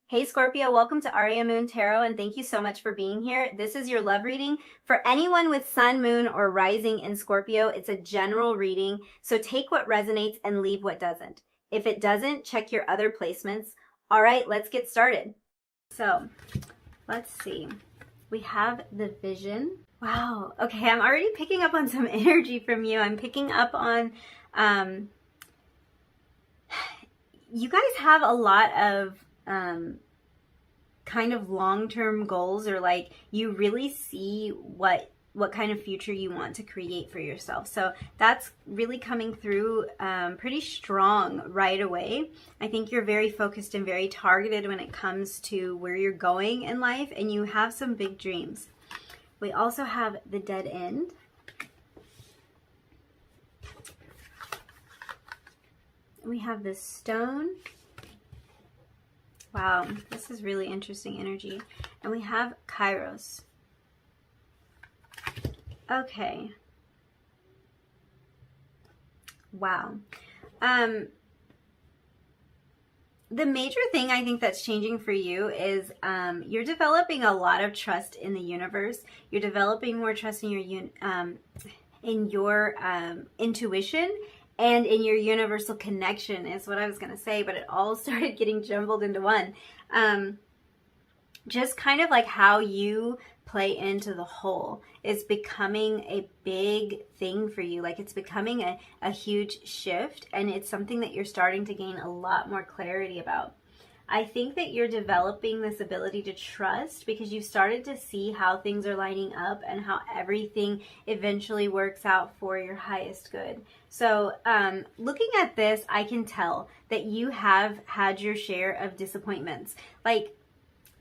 Hey Scorpio, welcome to Aria Moon Tarot, and thank you so much for being here. This is your love reading for anyone with Sun, Moon, or Rising in Scorpio. It's a general reading, so take what resonates and leave what doesn't. If it doesn't, check your other placements. All right, let's get started. So, let's see. We have the Vision. Wow, okay, I'm already picking up on some energy from you. I'm picking up on, you guys have a lot of kind of long-term goals, or like you really see what kind of future you want to create for yourself. So that's really coming through pretty strong right away. I think you're very focused and very targeted when it comes to where you're going in life, and you have some big dreams. We also have the Dead End. We have the Stone. Wow, this is really interesting energy. And we have Kairos. Okay. Wow. The major thing I think that's changing for you is you're developing a lot of trust in the universe. You're developing more trust in your intuition and in your universal connection is what I was going to say, but it all started getting jumbled into one. Just kind of like how you play into the whole is becoming a big thing for you. Like it's becoming a huge shift, and it's something that you're starting to gain a lot more clarity about. I think that you're developing this ability to trust because you've started to see how things are lining up and how everything eventually works out for your highest good. So looking at this, I can tell that you have had your share of disappointments. Like,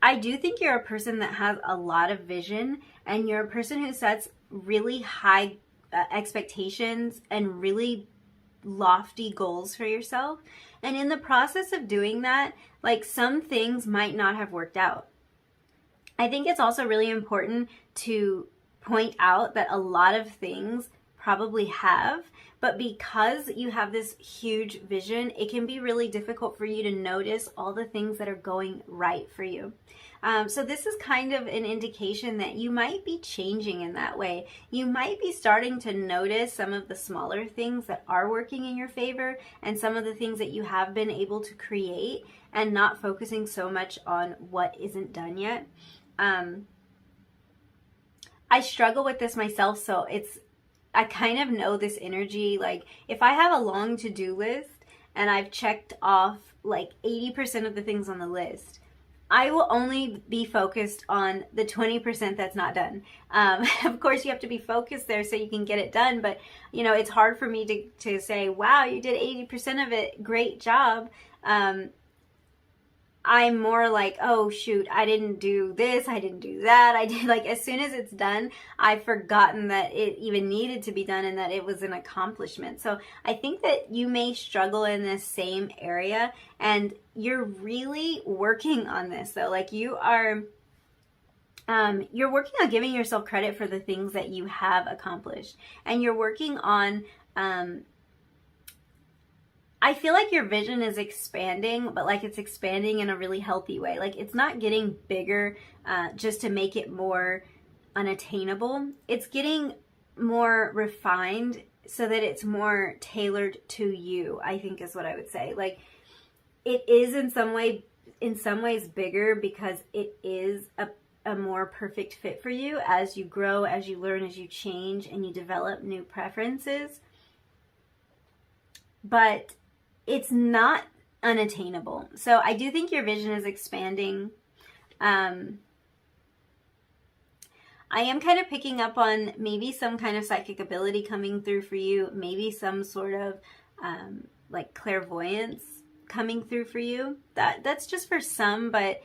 I do think you're a person that has a lot of vision, and you're a person who sets really high expectations and really lofty goals for yourself. And in the process of doing that, like some things might not have worked out. I think it's also really important to point out that a lot of things probably have, but because you have this huge vision, it can be really difficult for you to notice all the things that are going right for you. So this is kind of an indication that you might be changing in that way. You might be starting to notice some of the smaller things that are working in your favor, and some of the things that you have been able to create, and not focusing so much on what isn't done yet. I struggle with this myself, so I kind of know this energy. Like if I have a long to-do list and I've checked off like 80% of the things on the list, I will only be focused on the 20% that's not done. Of course, you have to be focused there so you can get it done. But, you know, it's hard for me to say, wow, you did 80% of it. Great job. I'm more like, oh shoot, I didn't do this, I didn't do that. I did, like, as soon as it's done, I've forgotten that it even needed to be done and that it was an accomplishment. So I think that you may struggle in this same area, and you're really working on this though. Like you are, you're working on giving yourself credit for the things that you have accomplished, and you're working on, I feel like your vision is expanding, but like it's expanding in a really healthy way. Like it's not getting bigger just to make it more unattainable. It's getting more refined so that it's more tailored to you, I think is what I would say. Like it is in some ways bigger because it is a more perfect fit for you as you grow, as you learn, as you change, and you develop new preferences. But it's not unattainable. So I do think your vision is expanding. I am kind of picking up on maybe some kind of psychic ability coming through for you, maybe some sort of like clairvoyance coming through for you. That's just for some, but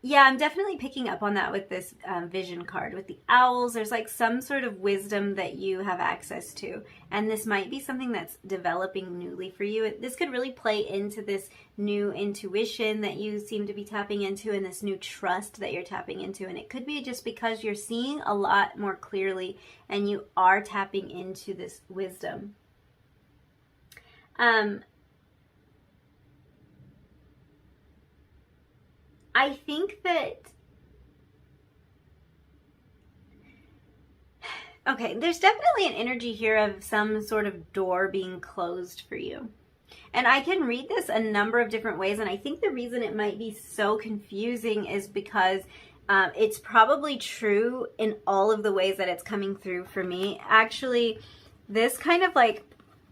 yeah, I'm definitely picking up on that with this vision card. With the owls, there's like some sort of wisdom that you have access to. And this might be something that's developing newly for you. This could really play into this new intuition that you seem to be tapping into, and this new trust that you're tapping into. And it could be just because you're seeing a lot more clearly and you are tapping into this wisdom. I think that, okay, there's definitely an energy here of some sort of door being closed for you. And I can read this a number of different ways, and I think the reason it might be so confusing is because it's probably true in all of the ways that it's coming through for me. Actually, this kind of like,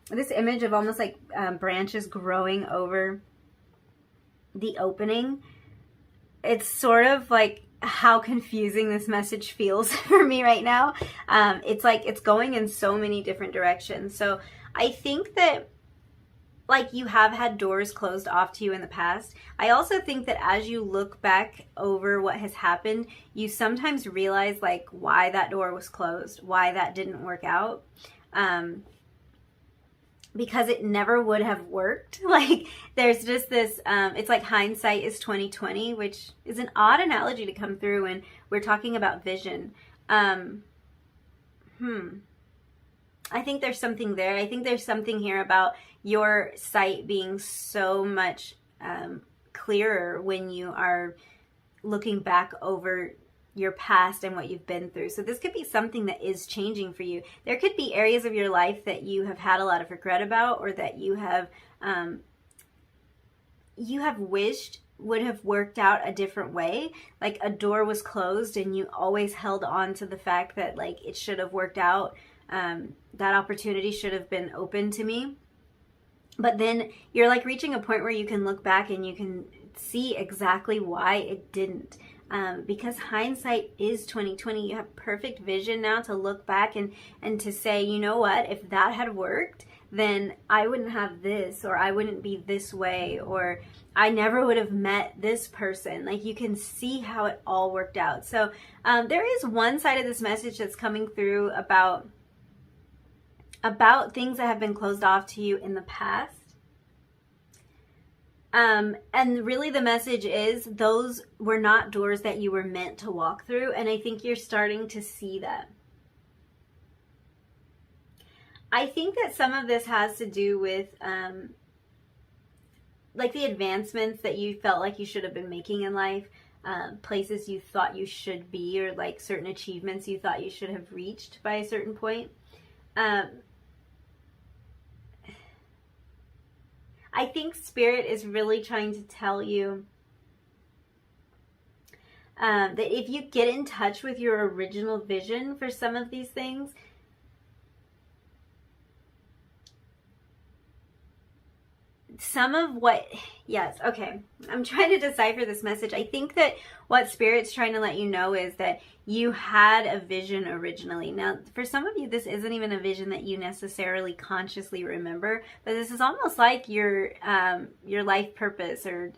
this image of almost like branches growing over the opening, it's sort of like how confusing this message feels for me right now. It's like it's going in so many different directions. So I think that like you have had doors closed off to you in the past. I also think that as you look back over what has happened, you sometimes realize like why that door was closed, why that didn't work out. Because it never would have worked. Like there's just this, it's like hindsight is 20/20, which is an odd analogy to come through when we're talking about vision. I think there's something there. I think there's something here about your sight being so much clearer when you are looking back over your past and what you've been through. So this could be something that is changing for you. There could be areas of your life that you have had a lot of regret about, or that you have wished would have worked out a different way. Like a door was closed and you always held on to the fact that like it should have worked out. That opportunity should have been open to me. But then you're like reaching a point where you can look back and you can see exactly why it didn't. Because hindsight is 20/20. You have perfect vision now to look back and to say, you know what, if that had worked, then I wouldn't have this, or I wouldn't be this way, or I never would have met this person. Like you can see how it all worked out. So there is one side of this message that's coming through about things that have been closed off to you in the past. And really the message is those were not doors that you were meant to walk through. And I think you're starting to see that. I think that some of this has to do with like the advancements that you felt like you should have been making in life, places you thought you should be, or like certain achievements you thought you should have reached by a certain point. I think Spirit is really trying to tell you that if you get in touch with your original vision for some of these things, some of what, yes, okay, I'm trying to decipher this message. I think that what Spirit's trying to let you know is that you had a vision originally. Now, for some of you, this isn't even a vision that you necessarily consciously remember, but this is almost like your life purpose, or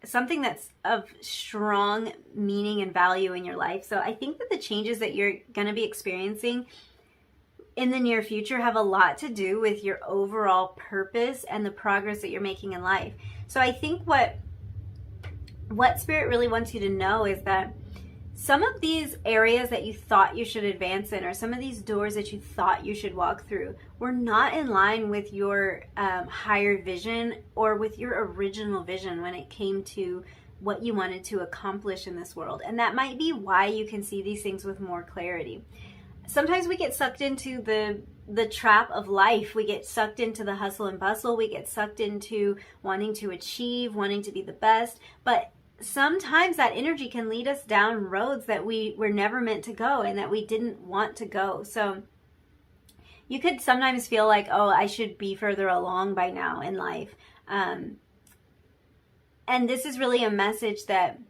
something that's of strong meaning and value in your life. So I think that the changes that you're going to be experiencing in the near future have a lot to do with your overall purpose and the progress that you're making in life. So I think what Spirit really wants you to know is that some of these areas that you thought you should advance in, or some of these doors that you thought you should walk through, were not in line with your higher vision or with your original vision when it came to what you wanted to accomplish in this world. And that might be why you can see these things with more clarity. Sometimes we get sucked into the trap of life. We get sucked into the hustle and bustle. We get sucked into wanting to achieve, wanting to be the best. But sometimes that energy can lead us down roads that we were never meant to go and that we didn't want to go. So you could sometimes feel like, oh, I should be further along by now in life. And this is really a message that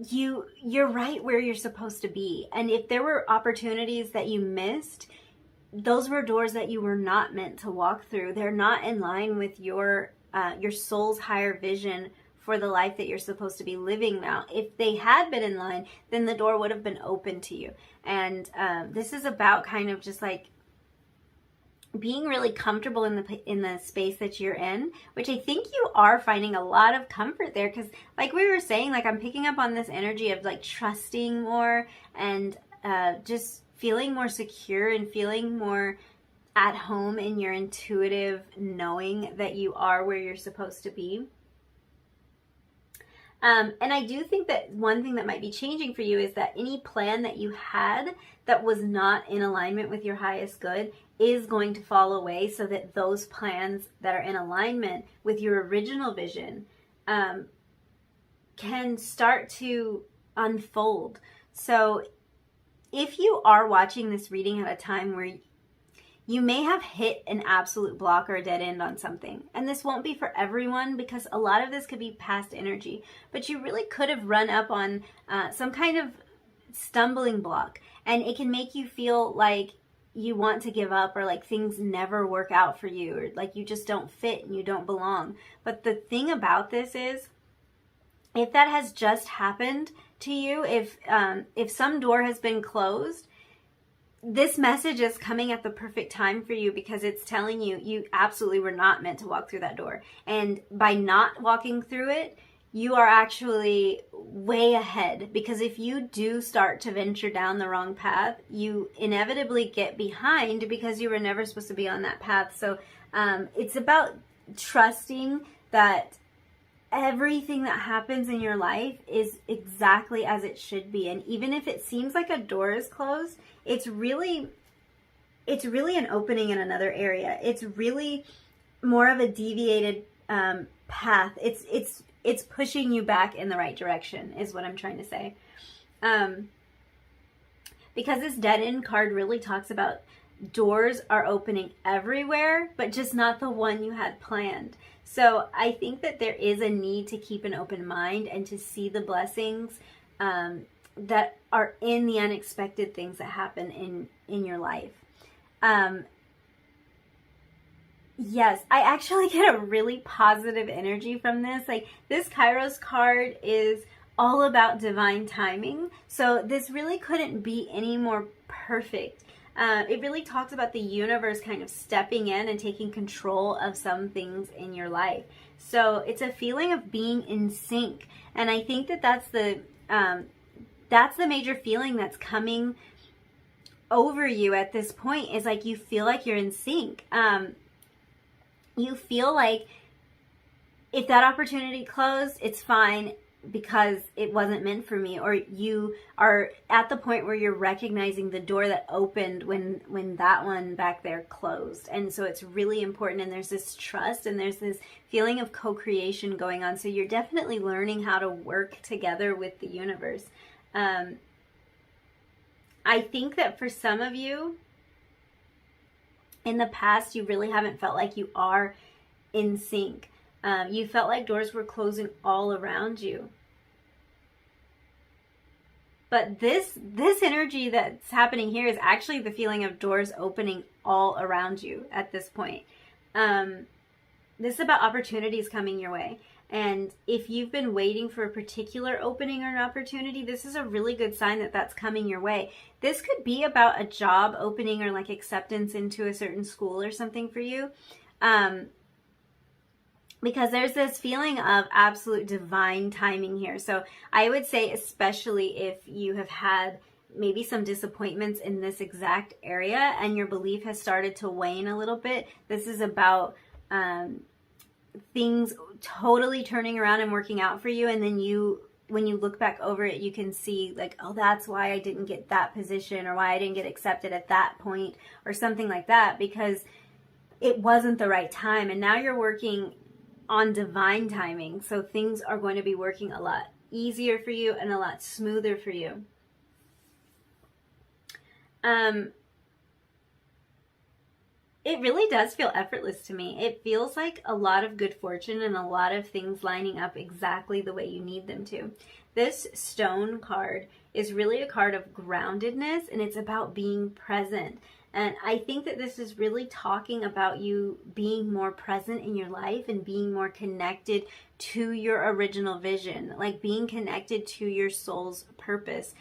you're right where you're supposed to be. And if there were opportunities that you missed, those were doors that you were not meant to walk through. They're not in line with your soul's higher vision for the life that you're supposed to be living now. If they had been in line, then the door would have been open to you. And this is about kind of just like being really comfortable in the space that you're in, which I think you are finding a lot of comfort there, because like we were saying, like I'm picking up on this energy of like trusting more and just feeling more secure and feeling more at home in your intuitive knowing that you are where you're supposed to be. And I do think that one thing that might be changing for you is that any plan that you had that was not in alignment with your highest good is going to fall away, so that those plans that are in alignment with your original vision can start to unfold. So if you are watching this reading at a time where you may have hit an absolute block or a dead end on something, and this won't be for everyone because a lot of this could be past energy, but you really could have run up on some kind of stumbling block, and it can make you feel like you want to give up, or like things never work out for you, or like you just don't fit and you don't belong. But the thing about this is, if that has just happened to you, if some door has been closed, this message is coming at the perfect time for you, because it's telling you you absolutely were not meant to walk through that door. And by not walking through it, you are actually way ahead, because if you do start to venture down the wrong path, you inevitably get behind because you were never supposed to be on that path. So it's about trusting that everything that happens in your life is exactly as it should be. And even if it seems like a door is closed, it's really an opening in another area. It's really more of a deviated path. It's pushing you back in the right direction, is what I'm trying to say. Because this dead end card really talks about doors are opening everywhere, but just not the one you had planned. So I think that there is a need to keep an open mind and to see the blessings that are in the unexpected things that happen in your life. Yes, I actually get a really positive energy from this. Like, this Kairos card is all about divine timing. So this really couldn't be any more perfect. It really talks about the universe kind of stepping in and taking control of some things in your life. So it's a feeling of being in sync. And I think that that's the major feeling that's coming over you at this point, is like you feel like you're in sync. You feel like if that opportunity closed, it's fine because it wasn't meant for me, or you are at the point where you're recognizing the door that opened when that one back there closed. And so it's really important, and there's this trust and there's this feeling of co-creation going on. So you're definitely learning how to work together with the universe. I think that for some of you in the past, you really haven't felt like you are in sync. You felt like doors were closing all around you. But this energy that's happening here is actually the feeling of doors opening all around you at this point. This is about opportunities coming your way. And if you've been waiting for a particular opening or an opportunity, this is a really good sign that that's coming your way. This could be about a job opening or like acceptance into a certain school or something for you. Because there's this feeling of absolute divine timing here. So I would say, especially if you have had maybe some disappointments in this exact area and your belief has started to wane a little bit, this is about things totally turning around and working out for you. And then when you look back over it, you can see like, oh, that's why I didn't get that position, or why I didn't get accepted at that point, or something like that, because it wasn't the right time. And now you're working on divine timing. So things are going to be working a lot easier for you and a lot smoother for you. It really does feel effortless to me. It feels like a lot of good fortune and a lot of things lining up exactly the way you need them to. This stone card is really a card of groundedness, and it's about being present. And I think that this is really talking about you being more present in your life and being more connected to your original vision, like being connected to your soul's purpose.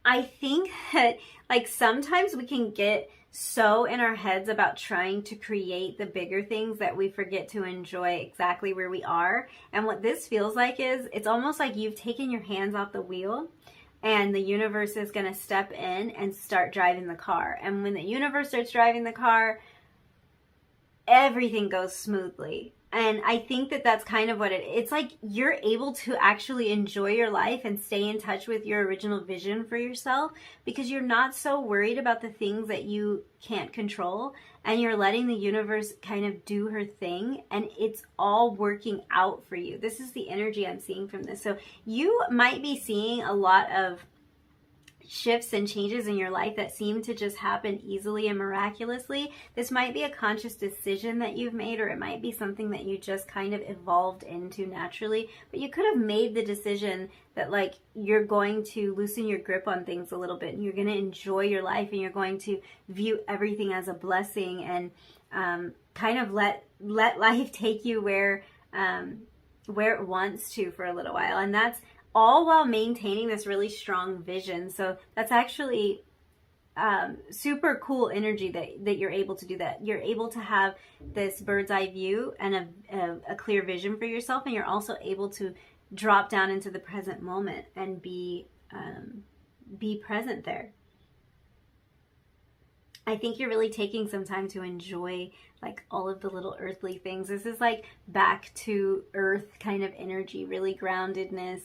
I think that like sometimes we can get so in our heads about trying to create the bigger things that we forget to enjoy exactly where we are. And what this feels like is it's almost like you've taken your hands off the wheel, and the universe is going to step in and start driving the car. And when the universe starts driving the car, everything goes smoothly. And I think that that's kind of what it's like. You're able to actually enjoy your life and stay in touch with your original vision for yourself, because you're not so worried about the things that you can't control, and you're letting the universe kind of do her thing, and it's all working out for you. This is the energy I'm seeing from this. So you might be seeing a lot of shifts and changes in your life that seem to just happen easily and miraculously. This might be a conscious decision that you've made, or it might be something that you just kind of evolved into naturally, but you could have made the decision that like you're going to loosen your grip on things a little bit, and you're going to enjoy your life, and you're going to view everything as a blessing, and kind of let life take you where it wants to for a little while. And that's all while maintaining this really strong vision. So that's actually super cool energy that you're able to do that. You're able to have this bird's eye view and a clear vision for yourself, and you're also able to drop down into the present moment and be present there. I think you're really taking some time to enjoy like all of the little earthly things. This is like back to earth kind of energy, really groundedness,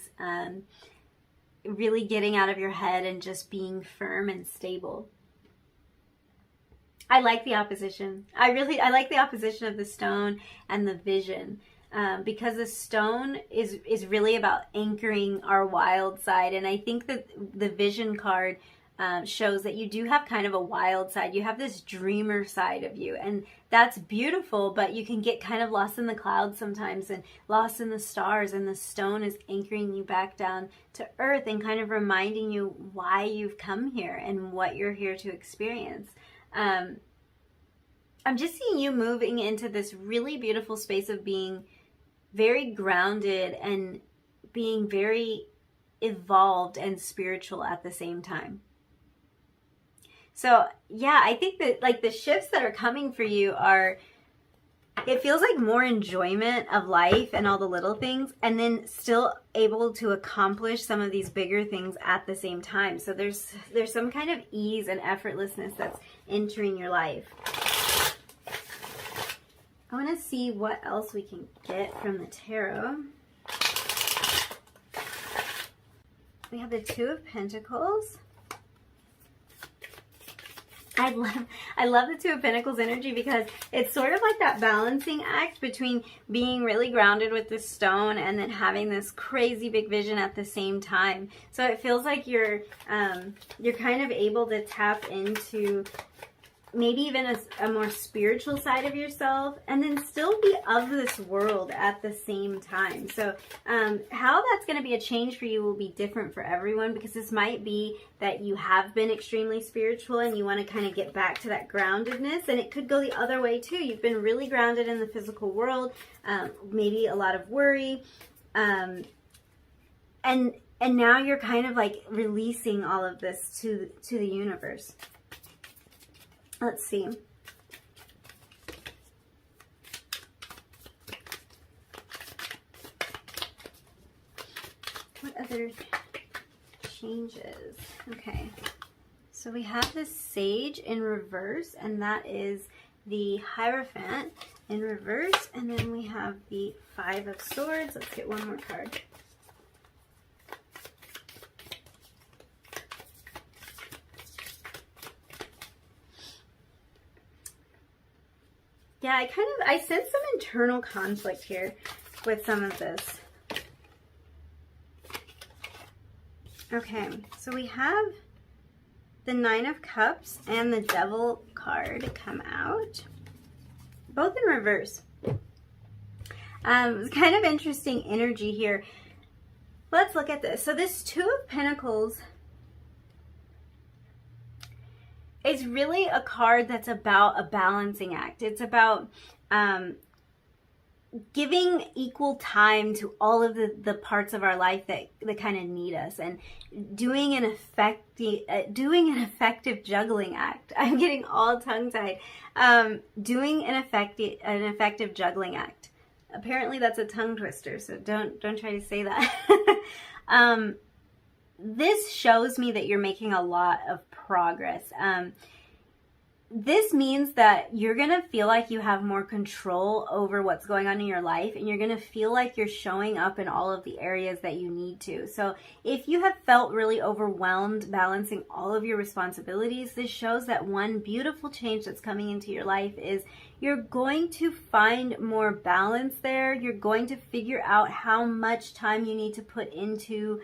really getting out of your head and just being firm and stable. I like the opposition. I like the opposition of the stone and the vision, because the stone is really about anchoring our wild side. And I think that the vision card shows that you do have kind of a wild side. You have this dreamer side of you, and that's beautiful, but you can get kind of lost in the clouds sometimes and lost in the stars, and the stone is anchoring you back down to earth and kind of reminding you why you've come here and what you're here to experience. I'm just seeing you moving into this really beautiful space of being very grounded and being very evolved and spiritual at the same time. So yeah, I think that like the shifts that are coming for you are, it feels like more enjoyment of life and all the little things, and then still able to accomplish some of these bigger things at the same time. So there's some kind of ease and effortlessness that's entering your life. I want to see what else we can get from the tarot. We have the Two of Pentacles. I love the Two of Pentacles energy, because it's sort of like that balancing act between being really grounded with this stone and then having this crazy big vision at the same time. So it feels like you're kind of able to tap into maybe even a more spiritual side of yourself, and then still be of this world at the same time. So how that's going to be a change for you will be different for everyone, because this might be that you have been extremely spiritual and you want to kind of get back to that groundedness, and it could go the other way too. You've been really grounded in the physical world, maybe a lot of worry, and now you're kind of like releasing all of this to the universe. Let's see. What other changes? Okay. So we have the Sage in reverse, and that is the Hierophant in reverse. And then we have the Five of Swords. Let's get one more card. Yeah, I sense some internal conflict here with some of this. Okay, so we have the Nine of Cups and the Devil card come out, both in reverse. It's kind of interesting energy here. Let's look at this. So this Two of Pentacles is really a card that's about a balancing act. It's about giving equal time to all of the parts of our life that kind of need us, and doing an effective juggling act. I'm getting all tongue-tied. Doing an effective juggling act. Apparently that's a tongue twister, so don't try to say that. This shows me that you're making a lot of progress. this means that you're going to feel like you have more control over what's going on in your life, and you're going to feel like you're showing up in all of the areas that you need to. So if you have felt really overwhelmed balancing all of your responsibilities, this shows that one beautiful change that's coming into your life is you're going to find more balance there. You're going to figure out how much time you need to put into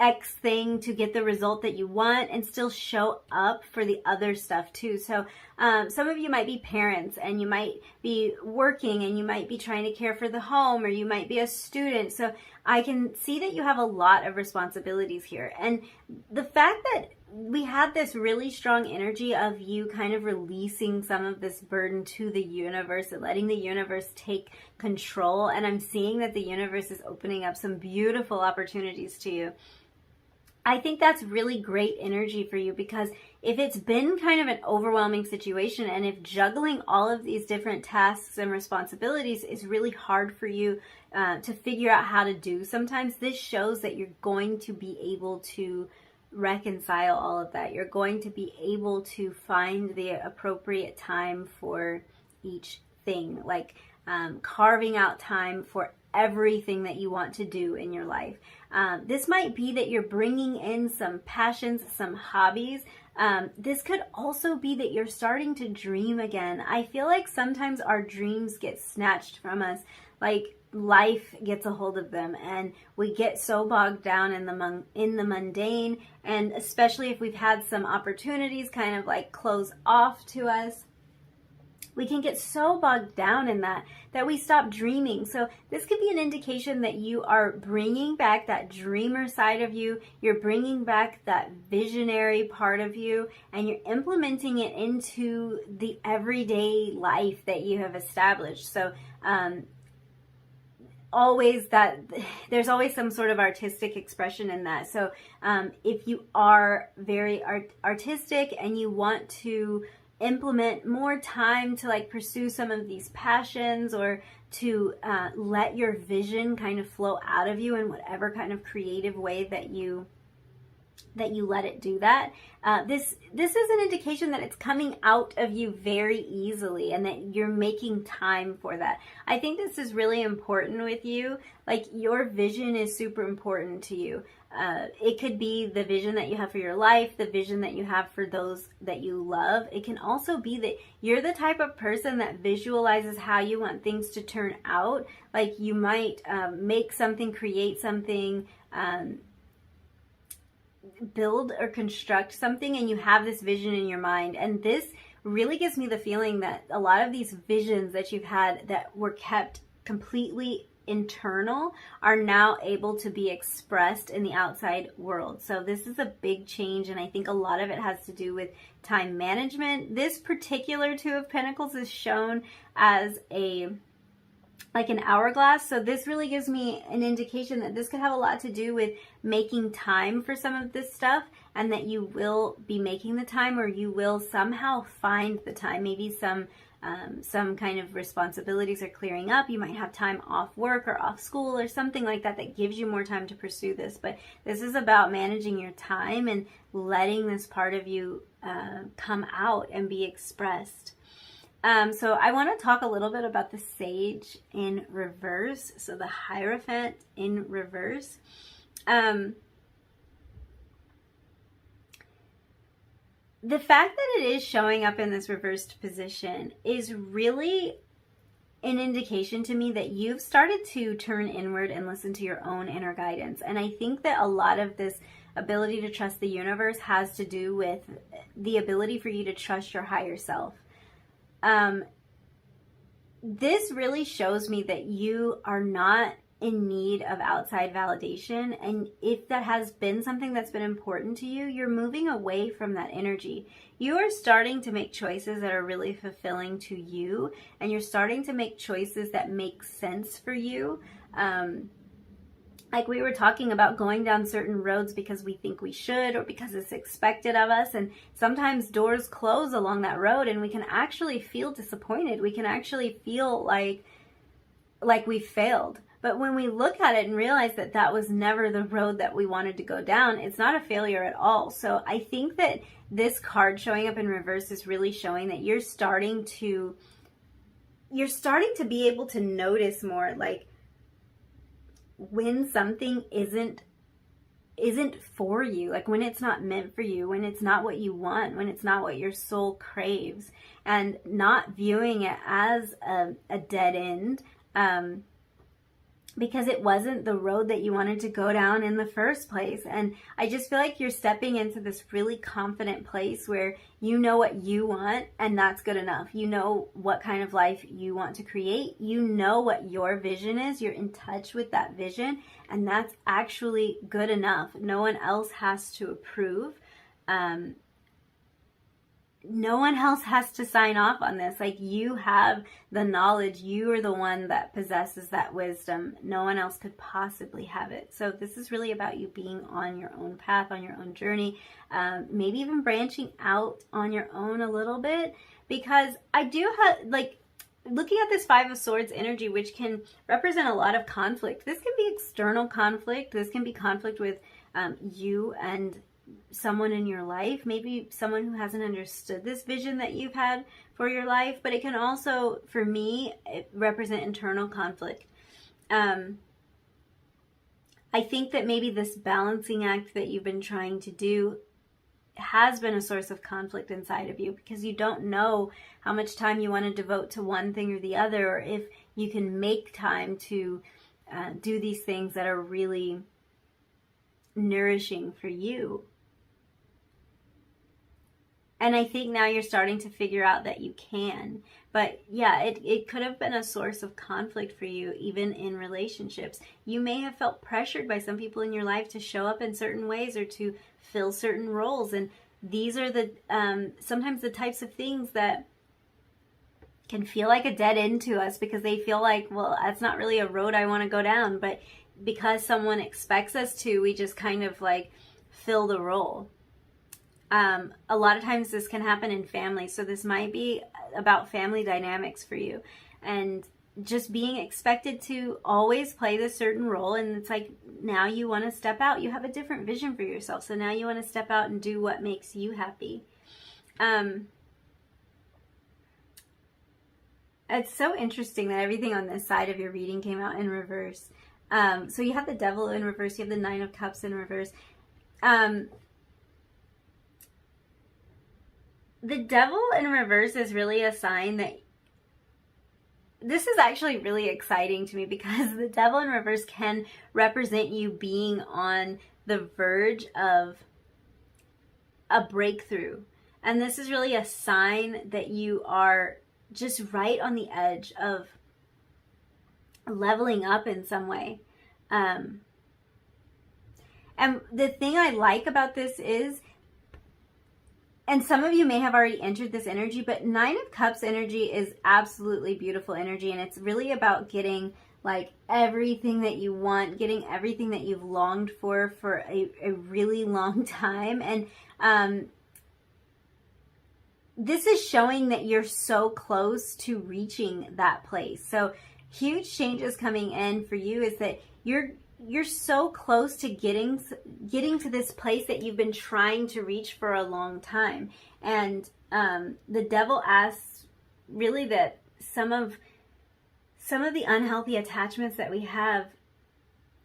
X thing to get the result that you want, and still show up for the other stuff too. So some of you might be parents, and you might be working, and you might be trying to care for the home, or you might be a student. So I can see that you have a lot of responsibilities here. And the fact that we had this really strong energy of you kind of releasing some of this burden to the universe and letting the universe take control. And I'm seeing that the universe is opening up some beautiful opportunities to you. I think that's really great energy for you, because if it's been kind of an overwhelming situation, and if juggling all of these different tasks and responsibilities is really hard for you to figure out how to do sometimes, this shows that you're going to be able to reconcile all of that. You're going to be able to find the appropriate time for each thing, like carving out time for everything that you want to do in your life. This might be that you're bringing in some passions, some hobbies. This could also be that you're starting to dream again. I feel like sometimes our dreams get snatched from us, like life gets a hold of them, and we get so bogged down in the mundane, and especially if we've had some opportunities kind of like close off to us, we can get so bogged down in that we stop dreaming. So this could be an indication that you are bringing back that dreamer side of you. You're bringing back that visionary part of you, and you're implementing it into the everyday life that you have established. So there's always some sort of artistic expression in that. So if you are very artistic and you want to implement more time to like pursue some of these passions, or to let your vision kind of flow out of you in whatever kind of creative way that you let it do that, this is an indication that it's coming out of you very easily, and that you're making time for that. I think this is really important with you. Like, your vision is super important to you. It could be the vision that you have for your life, the vision that you have for those that you love. It can also be that you're the type of person that visualizes how you want things to turn out. Like, you might make something, create something, build or construct something, and you have this vision in your mind. And this really gives me the feeling that a lot of these visions that you've had that were kept completely internal are now able to be expressed in the outside world. So this is a big change, and I think a lot of it has to do with time management. This particular Two of Pentacles is shown as like an hourglass. So this really gives me an indication that this could have a lot to do with making time for some of this stuff, and that you will be making the time, or you will somehow find the time. Maybe some kind of responsibilities are clearing up. You might have time off work or off school or something like that that gives you more time to pursue this. But this is about managing your time and letting this part of you come out and be expressed. So I want to talk a little bit about the Sage in reverse. So the Hierophant in reverse. The fact that it is showing up in this reversed position is really an indication to me that you've started to turn inward and listen to your own inner guidance. And I think that a lot of this ability to trust the universe has to do with the ability for you to trust your higher self. This really shows me that you are not in need of outside validation, and if that has been something that's been important to you, you're moving away from that energy. You are starting to make choices that are really fulfilling to you, and you're starting to make choices that make sense for you. Like we were talking about going down certain roads because we think we should, or because it's expected of us, and sometimes doors close along that road, and we can actually feel disappointed. We can actually feel like we failed. But when we look at it and realize that that was never the road that we wanted to go down, it's not a failure at all. So I think that this card showing up in reverse is really showing that you're starting to be able to notice more, like when something isn't for you, like when it's not meant for you, when it's not what you want, when it's not what your soul craves, and not viewing it as a dead end, because it wasn't the road that you wanted to go down in the first place. And I just feel like you're stepping into this really confident place where you know what you want, and that's good enough. You know what kind of life you want to create. You know what your vision is. You're in touch with that vision, and that's actually good enough. No one else has to approve. No one else has to sign off on this. Like, you have the knowledge. You are the one that possesses that wisdom. No one else could possibly have it. So this is really about you being on your own path, on your own journey, maybe even branching out on your own a little bit, because I do have, like, looking at this Five of Swords energy, which can represent a lot of conflict. This can be external conflict. This can be conflict with you and someone in your life, maybe someone who hasn't understood this vision that you've had for your life. But it can also, for me, represent internal conflict. I think that maybe this balancing act that you've been trying to do has been a source of conflict inside of you, because you don't know how much time you want to devote to one thing or the other, or if you can make time to do these things that are really nourishing for you. And I think now you're starting to figure out that you can. But yeah, it could have been a source of conflict for you, even in relationships. You may have felt pressured by some people in your life to show up in certain ways or to fill certain roles. And these are the sometimes the types of things that can feel like a dead end to us, because they feel like, well, that's not really a road I want to go down. But because someone expects us to, we just kind of like fill the role. A lot of times this can happen in family. So this might be about family dynamics for you, and just being expected to always play this certain role. And it's like, now you want to step out. You have a different vision for yourself. So now you want to step out and do what makes you happy. It's so interesting that everything on this side of your reading came out in reverse. So you have the Devil in reverse. You have the Nine of Cups in reverse. The Devil in reverse is really a sign that this is actually really exciting to me, because the Devil in reverse can represent you being on the verge of a breakthrough. And this is really a sign that you are just right on the edge of leveling up in some way. And the thing I like about this is, and some of you may have already entered this energy, but Nine of Cups energy is absolutely beautiful energy. And it's really about getting like everything that you want, getting everything that you've longed for a really long time. And this is showing that you're so close to reaching that place. So huge changes coming in for you is that you're so close to getting to this place that you've been trying to reach for a long time. And the Devil asks really that some of the unhealthy attachments that we have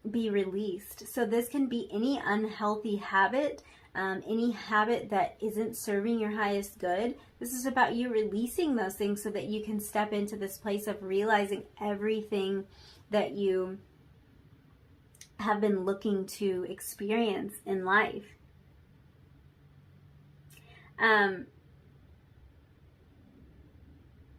be released. So this can be any unhealthy habit, any habit that isn't serving your highest good. This is about you releasing those things so that you can step into this place of realizing everything that you have been looking to experience in life.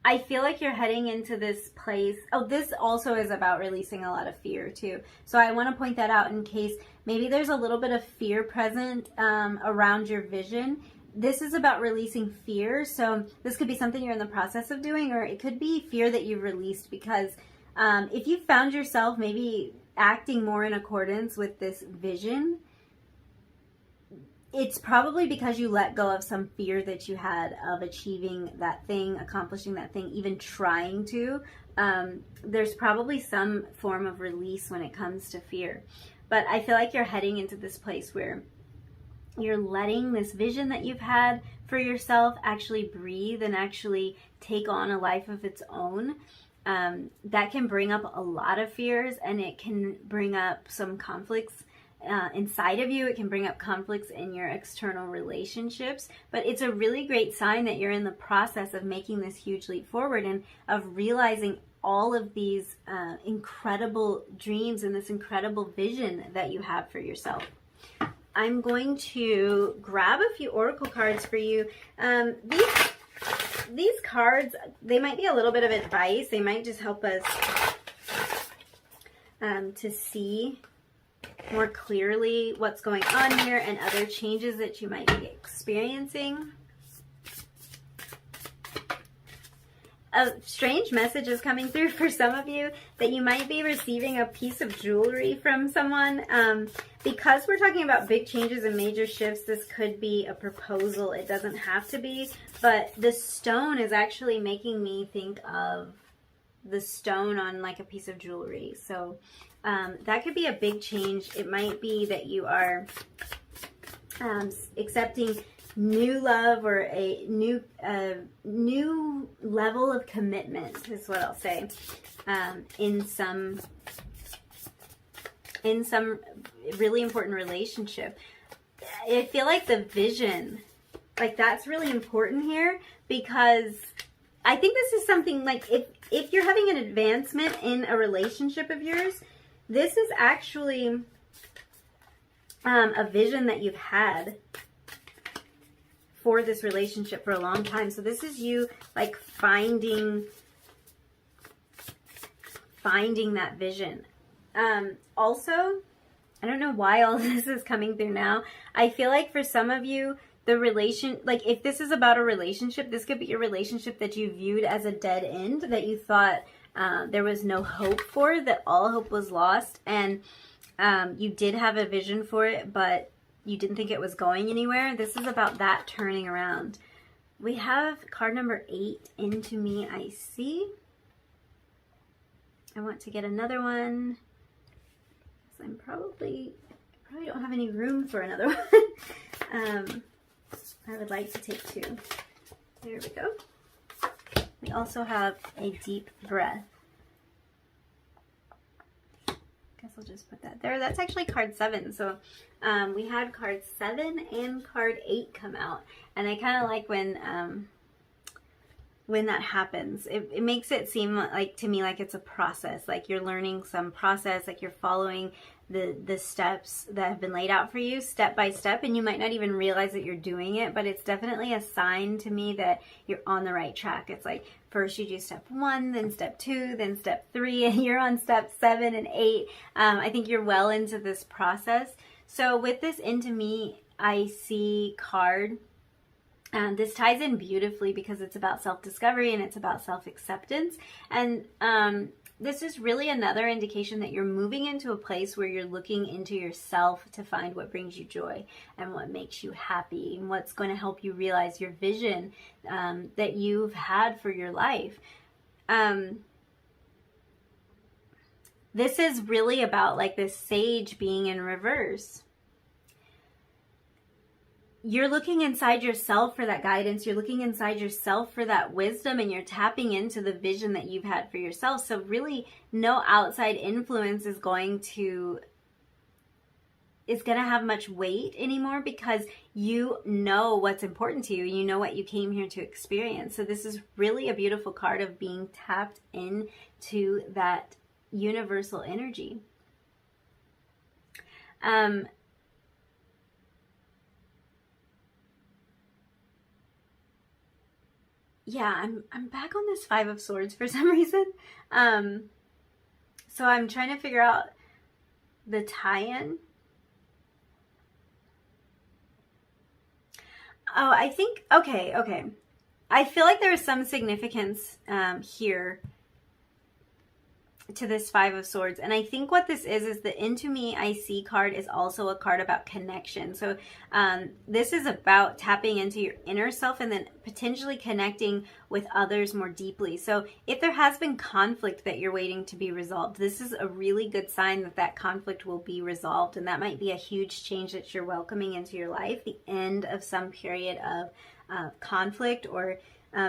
I feel like you're heading into this place. Oh, this also is about releasing a lot of fear too. So I want to point that out in case maybe there's a little bit of fear present around your vision. This is about releasing fear. So this could be something you're in the process of doing, or it could be fear that you've released, because if you found yourself maybe acting more in accordance with this vision, it's probably because you let go of some fear that you had of achieving that thing, accomplishing that thing, even trying to. There's probably some form of release when it comes to fear. But I feel like you're heading into this place where you're letting this vision that you've had for yourself actually breathe and actually take on a life of its own. That can bring up a lot of fears, and it can bring up some conflicts inside of you. It can bring up conflicts in your external relationships, but it's a really great sign that you're in the process of making this huge leap forward and of realizing all of these incredible dreams and this incredible vision that you have for yourself. I'm going to grab a few oracle cards for you. These cards, they might be a little bit of advice. They might just help us to see more clearly what's going on here and other changes that you might be experiencing. A strange message is coming through for some of you that you might be receiving a piece of jewelry from someone. Because we're talking about big changes and major shifts, this could be a proposal. It doesn't have to be, but the stone is actually making me think of the stone on like a piece of jewelry. So that could be a big change. It might be that you are accepting new love or a new level of commitment is what I'll say, in some really important relationship. I feel like the vision, like that's really important here, because I think this is something like if you're having an advancement in a relationship of yours, this is actually a vision that you've had for this relationship for a long time. So this is you like finding that vision. Also, I don't know why all this is coming through now. I feel like for some of you, like if this is about a relationship, this could be a relationship that you viewed as a dead end, that you thought there was no hope for, that all hope was lost, and you did have a vision for it, but you didn't think it was going anywhere. This is about that turning around. We have card number 8, Into Me I See. I want to get another one. I probably don't have any room for another one. I would like to take 2. There we go. We also have a deep breath. Guess I'll just put that there. That's actually card 7. So we had card 7 and card 8 come out, and I kind of like when that happens. It makes it seem like, to me, like it's a process, like you're learning some process, like you're following the steps that have been laid out for you step by step, and you might not even realize that you're doing it, but it's definitely a sign to me that you're on the right track. It's like first you do step 1, then step 2, then step 3, and you're on step 7 and 8. I think you're well into this process. So with this Into Me I See card, this ties in beautifully because it's about self-discovery and it's about self-acceptance. And this is really another indication that you're moving into a place where you're looking into yourself to find what brings you joy and what makes you happy and what's going to help you realize your vision that you've had for your life. This is really about like this sage being in reverse. You're looking inside yourself for that guidance. You're looking inside yourself for that wisdom, and you're tapping into the vision that you've had for yourself. So really no outside influence is going to have much weight anymore, because you know what's important to you. You know what you came here to experience. So this is really a beautiful card of being tapped into that universal energy. Yeah, I'm back on this 5 of Swords for some reason. So I'm trying to figure out the tie-in. Oh, I think, okay. I feel like there is some significance here to this Five of Swords. And I think what this is the Into Me I See card is also a card about connection. So this is about tapping into your inner self and then potentially connecting with others more deeply. So if there has been conflict that you're waiting to be resolved, this is a really good sign that that conflict will be resolved. And that might be a huge change that you're welcoming into your life, the end of some period of conflict, or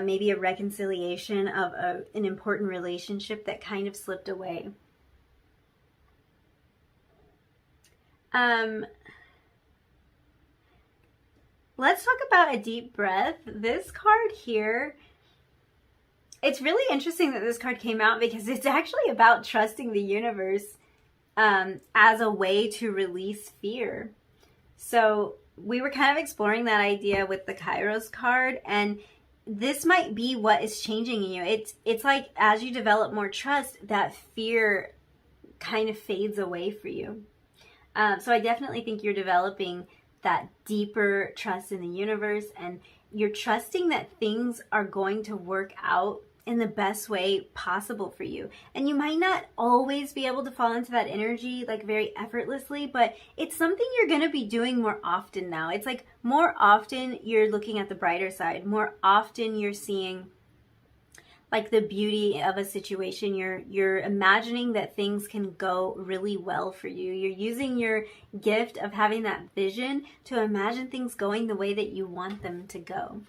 maybe a reconciliation of an important relationship that kind of slipped away. Let's talk about a deep breath. This card here, it's really interesting that this card came out because it's actually about trusting the universe as a way to release fear. So we were kind of exploring that idea with the Kairos card, and this might be what is changing in you. It's like as you develop more trust, that fear kind of fades away for you. So I definitely think you're developing that deeper trust in the universe, and you're trusting that things are going to work out in the best way possible for you. And you might not always be able to fall into that energy like very effortlessly, but it's something you're going to be doing more often now. It's like more often you're looking at the brighter side. More often you're seeing like the beauty of a situation. You're imagining that things can go really well for you. You're using your gift of having that vision to imagine things going the way that you want them to go.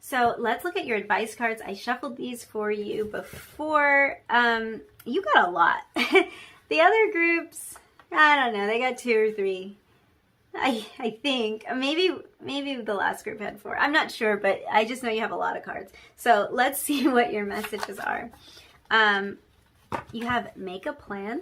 So let's look at your advice cards. I shuffled these for you before. You got a lot. The other groups, I don't know, they got 2 or 3. I think maybe the last group had 4. I'm not sure, but I just know you have a lot of cards. So let's see what your messages are. You have make a plan.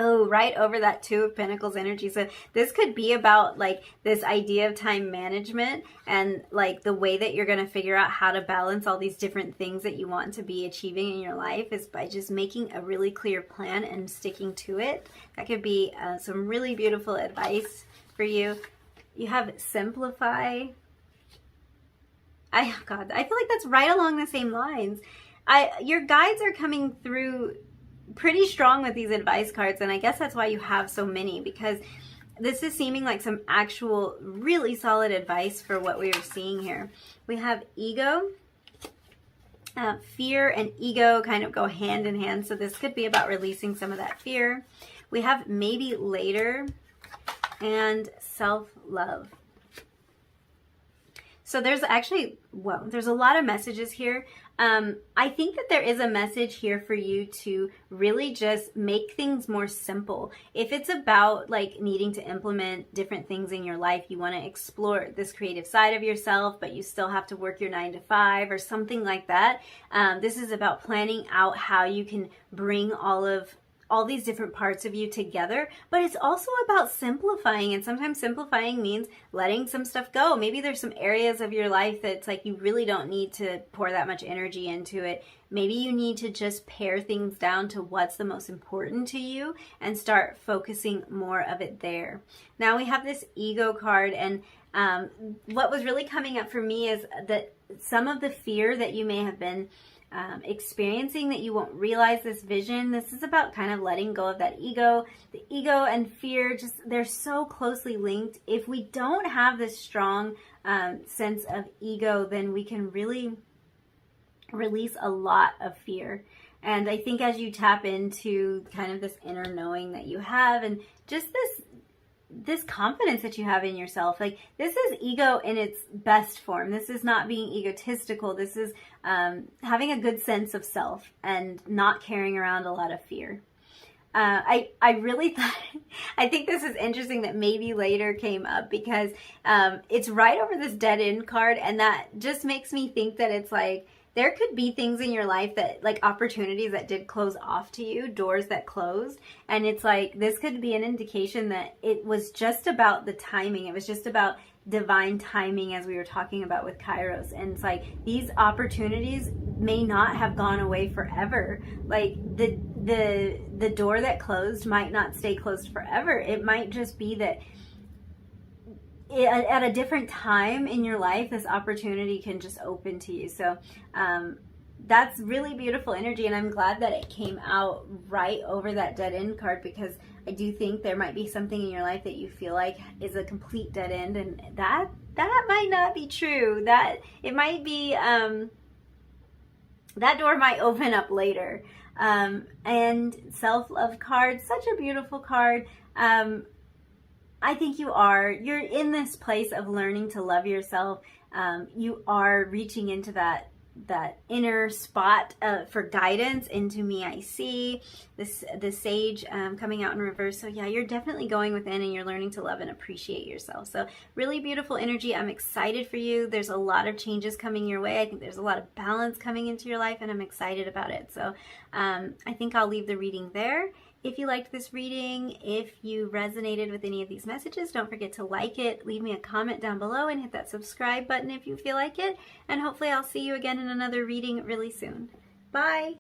Oh, right over that 2 of Pentacles energy. So this could be about like this idea of time management and like the way that you're going to figure out how to balance all these different things that you want to be achieving in your life is by just making a really clear plan and sticking to it. That could be some really beautiful advice for you. You have simplify. God, I feel like that's right along the same lines. Your guides are coming through pretty strong with these advice cards, and I guess that's why you have so many, because this is seeming like some actual really solid advice for what we are seeing here. We have ego. Fear and ego kind of go hand in hand, so this could be about releasing some of that fear. We have maybe later and self-love. So there's actually, well, there's a lot of messages here. I think that there is a message here for you to really just make things more simple. If it's about like needing to implement different things in your life, you want to explore this creative side of yourself, but you still have to work your 9 to 5 or something like that. This is about planning out how you can bring all these different parts of you together, but it's also about simplifying, and sometimes simplifying means letting some stuff go. Maybe there's some areas of your life that's like you really don't need to pour that much energy into it. Maybe you need to just pare things down to what's the most important to you and start focusing more of it there. Now we have this ego card, and what was really coming up for me is that some of the fear that you may have been experiencing, that you won't realize this vision. This is about kind of letting go of that ego. The ego and fear, just they're so closely linked. If we don't have this strong sense of ego, then we can really release a lot of fear. And I think as you tap into kind of this inner knowing that you have, and just this confidence that you have in yourself, like this is ego in its best form. This is not being egotistical. This is having a good sense of self and not carrying around a lot of fear. I really thought, I think this is interesting that maybe later came up, because it's right over this dead end card, and that just makes me think that it's like there could be things in your life that, like opportunities that did close off to you, doors that closed. And it's like, this could be an indication that it was just about the timing. It was just about divine timing, as we were talking about with Kairos. And it's like, these opportunities may not have gone away forever. Like the door that closed might not stay closed forever. It might just be that at a different time in your life, this opportunity can just open to you. So that's really beautiful energy, and I'm glad that it came out right over that dead end card, because I do think there might be something in your life that you feel like is a complete dead end, and that might not be true. That it might be that door might open up later. And self-love card, such a beautiful card. I think you're in this place of learning to love yourself. You are reaching into that inner spot for guidance. Into me I see the sage coming out in reverse. So yeah, you're definitely going within, and you're learning to love and appreciate yourself. So really beautiful energy. I'm excited for you. There's a lot of changes coming your way. I think there's a lot of balance coming into your life, and I'm excited about it. So I think I'll leave the reading there. If you liked this reading, if you resonated with any of these messages, don't forget to like it, leave me a comment down below, and hit that subscribe button if you feel like it. And hopefully I'll see you again in another reading really soon. Bye!